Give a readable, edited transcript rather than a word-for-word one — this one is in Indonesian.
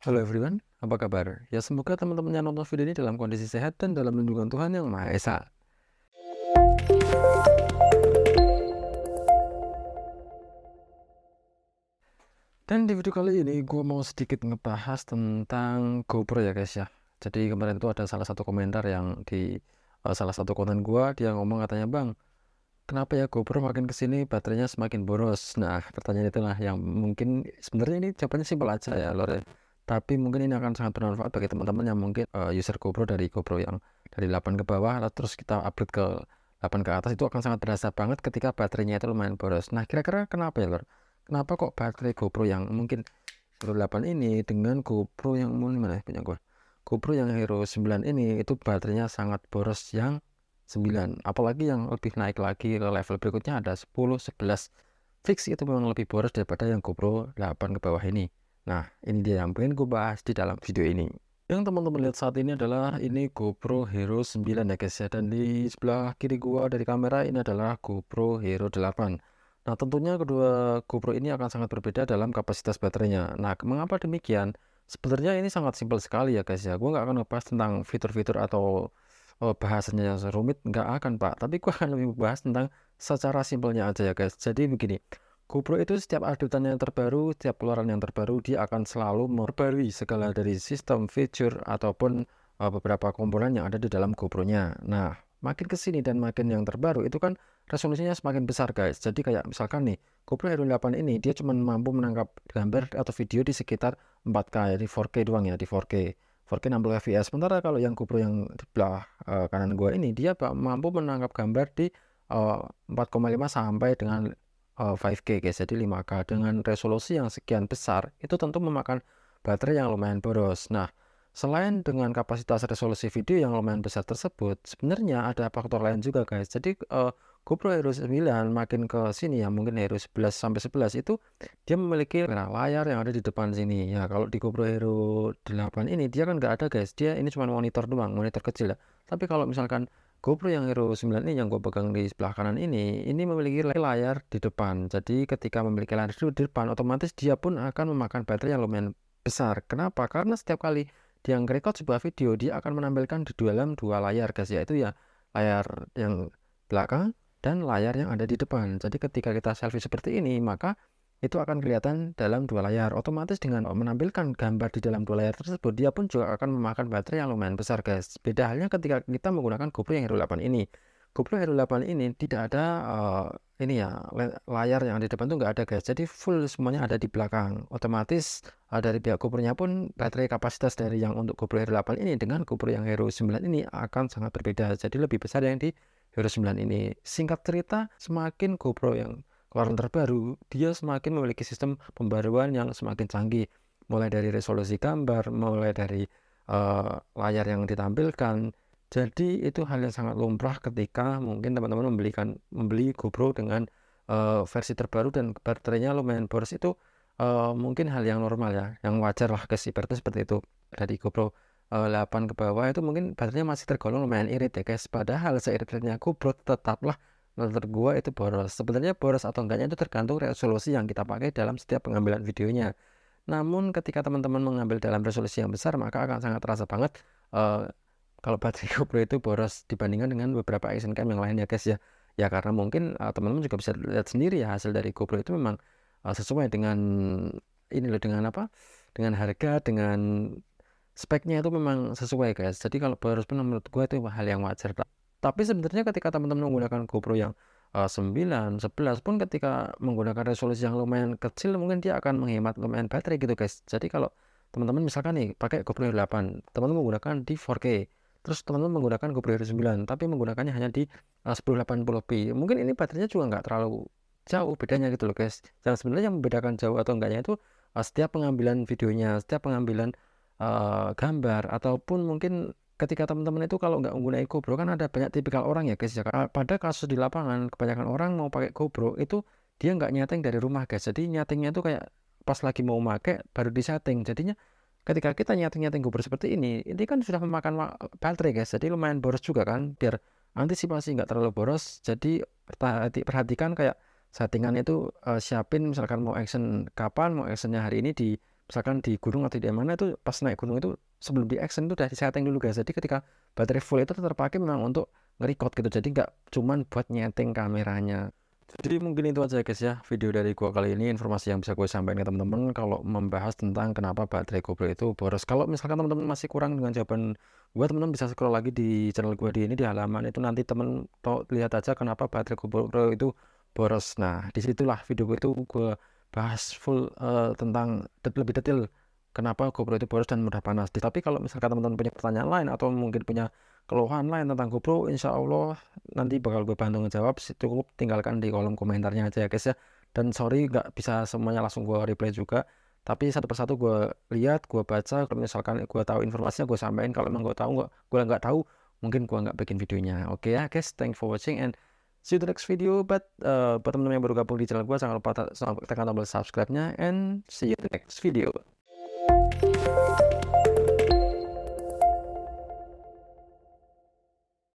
Halo everyone, apa kabar? Ya semoga teman-teman yang nonton video ini dalam kondisi sehat dan dalam lindungan Tuhan Yang Maha Esa. Dan di video kali ini gue mau sedikit ngebahas tentang GoPro ya guys ya. Jadi kemarin itu ada salah satu komentar yang di salah satu konten gue, dia ngomong katanya, "Bang, kenapa ya GoPro makin kesini baterainya semakin boros?" Nah, pertanyaan itulah yang mungkin sebenarnya ini jawabannya simpel aja ya lor ya. Tapi mungkin ini akan sangat bermanfaat bagi teman-teman yang mungkin user GoPro dari GoPro yang dari 8 ke bawah, terus kita upgrade ke 8 ke atas, itu akan sangat berasa banget ketika baterainya itu lumayan boros. Nah, kira-kira kenapa ya lor? Kenapa kok baterai GoPro yang mungkin Hero 8 ini dengan GoPro yang mana ya punya gua? GoPro yang Hero 9 ini itu baterainya sangat boros yang 9. Apalagi yang lebih naik lagi ke level berikutnya ada 10, 11. Fix itu memang lebih boros daripada yang GoPro 8 ke bawah ini. Nah, ini dia yang pengen gue bahas di dalam video ini. Yang teman-teman lihat saat ini adalah ini GoPro Hero 9 ya guys ya. Dan di sebelah kiri gua dari kamera ini adalah GoPro Hero 8. Nah, tentunya kedua GoPro ini akan sangat berbeda dalam kapasitas baterainya. Nah, mengapa demikian? Sebenarnya ini sangat simpel sekali ya guys ya. Gue nggak akan ngebahas tentang fitur-fitur atau bahasanya yang rumit, nggak akan Pak. Tapi gue akan lebih membahas tentang secara simpelnya aja ya guys. Jadi begini, GoPro itu setiap updatean yang terbaru, setiap keluaran yang terbaru, dia akan selalu memperbarui segala dari sistem, fitur, ataupun beberapa komponen yang ada di dalam GoPro-nya. Nah, makin ke sini dan makin yang terbaru itu kan resolusinya semakin besar guys. Jadi kayak misalkan nih, GoPro Hero 8 ini dia cuma mampu menangkap gambar atau video di sekitar 4K, jadi 4K doang ya, di 4K. 4K 60 fps. Sementara kalau yang GoPro yang di belah kanan gua ini dia mampu menangkap gambar di 4,5 sampai dengan 5K guys, jadi 5K dengan resolusi yang sekian besar itu tentu memakan baterai yang lumayan boros. Nah, selain dengan kapasitas resolusi video yang lumayan besar tersebut, sebenarnya ada faktor lain juga guys. Jadi GoPro Hero 9 makin ke sini ya, mungkin Hero 11 sampai 11 itu dia memiliki layar yang ada di depan sini. Ya, kalau di GoPro Hero 8 ini dia kan nggak ada guys. Dia ini cuma monitor doang, monitor kecil ya. Tapi kalau misalkan GoPro yang Hero 9 ini yang gue pegang di sebelah kanan ini memiliki layar di depan. Jadi ketika memiliki layar di depan, otomatis dia pun akan memakan baterai yang lumayan besar. Kenapa? Karena setiap kali dia nge-record sebuah video, dia akan menampilkan di dalam dua layar guys, yaitu ya layar yang belakang dan layar yang ada di depan. Jadi ketika kita selfie seperti ini, maka itu akan kelihatan dalam dua layar. Otomatis dengan menampilkan gambar di dalam dua layar tersebut, dia pun juga akan memakan baterai yang lumayan besar guys. Beda halnya ketika kita menggunakan GoPro yang Hero 8 ini. GoPro Hero 8 ini tidak ada ini ya, layar yang di depan tuh nggak ada guys. Jadi full semuanya ada di belakang. Otomatis dari pihak GoPro-nya pun baterai kapasitas dari yang untuk GoPro Hero 8 ini dengan GoPro yang Hero 9 ini akan sangat berbeda. Jadi lebih besar yang di Hero 9 ini. Singkat cerita, semakin GoPro yang keluaran terbaru, dia semakin memiliki sistem pembaruan yang semakin canggih. Mulai dari resolusi gambar, mulai dari layar yang ditampilkan. Jadi itu hal yang sangat lumrah ketika mungkin teman-teman membeli GoPro dengan versi terbaru dan baterainya lumayan boros, itu mungkin hal yang normal ya, yang wajar lah guys, ibaratnya seperti itu. Dari GoPro 8 ke bawah itu mungkin baterainya masih tergolong lumayan irit ya guys. Padahal seirit-iritnya GoPro tetaplah menurut gua itu boros. Sebenarnya boros atau enggaknya itu tergantung resolusi yang kita pakai dalam setiap pengambilan videonya. Namun ketika teman-teman mengambil dalam resolusi yang besar, maka akan sangat terasa banget eh, kalau baterai GoPro itu boros dibandingkan dengan beberapa action cam yang lain ya guys ya. Ya karena mungkin teman-teman juga bisa lihat sendiri ya, hasil dari GoPro itu memang sesuai dengan ini loh, dengan apa? Dengan harga, dengan speknya itu memang sesuai guys. Jadi kalau boros pun menurut gue itu hal yang wajar. Tapi sebenarnya ketika teman-teman menggunakan GoPro yang 9, 11 pun ketika menggunakan resolusi yang lumayan kecil, mungkin dia akan menghemat lumayan baterai gitu guys. Jadi kalau teman-teman misalkan nih pakai GoPro Hero 8, teman-teman menggunakan di 4K, terus teman-teman menggunakan GoPro Hero 9 tapi menggunakannya hanya di 1080p, mungkin ini baterainya juga nggak terlalu jauh bedanya gitu loh guys. Yang sebenarnya yang membedakan jauh atau enggaknya itu setiap pengambilan videonya, setiap pengambilan gambar, ataupun mungkin ketika teman-teman itu kalau nggak menggunakan GoPro kan ada banyak tipikal orang ya guys ya. Pada kasus di lapangan kebanyakan orang mau pakai GoPro itu dia nggak nyeting dari rumah guys. Jadi nyetingnya itu kayak pas lagi mau pakai baru disetting. Jadinya ketika kita nyeting GoPro seperti ini kan sudah memakan baterai guys. Jadi lumayan boros juga kan. Biar antisipasi nggak terlalu boros, jadi perhatikan kayak settingan itu siapin misalkan mau action kapan, mau actionnya hari ini di misalkan di gunung atau di mana itu pas naik gunung itu sebelum di action itu udah di setting dulu guys. Jadi ketika baterai full itu terpakai memang untuk nge-record gitu. Jadi nggak cuman buat nyeting kameranya. Jadi mungkin itu aja guys ya video dari gua kali ini, informasi yang bisa gue sampaikan ke teman-teman kalau membahas tentang kenapa baterai GoPro itu boros. Kalau misalkan teman-teman masih kurang dengan jawaban gua, teman-teman bisa scroll lagi di channel gua di ini di halaman itu, nanti temen lihat aja kenapa baterai GoPro itu boros. Nah, disitulah video gue itu gue bahas full tentang lebih detail kenapa GoPro itu boros dan mudah panas. Tapi kalau misalkan teman-teman punya pertanyaan lain atau mungkin punya keluhan lain tentang GoPro, insya Allah nanti bakal gue bantu ngejawab. Cukup tinggalkan di kolom komentarnya aja ya guys ya. Dan sorry nggak bisa semuanya langsung gue reply juga, tapi satu persatu gue lihat, gue baca. Kalau misalkan gue tahu informasinya gue sampaikan, kalau emang gue nggak tahu, mungkin gue nggak bikin videonya. Oke ya guys, thanks for watching and see you the next video. But buat teman-teman yang baru gabung di channel gue, jangan lupa tekan tombol subscribe-nya and see you the next video.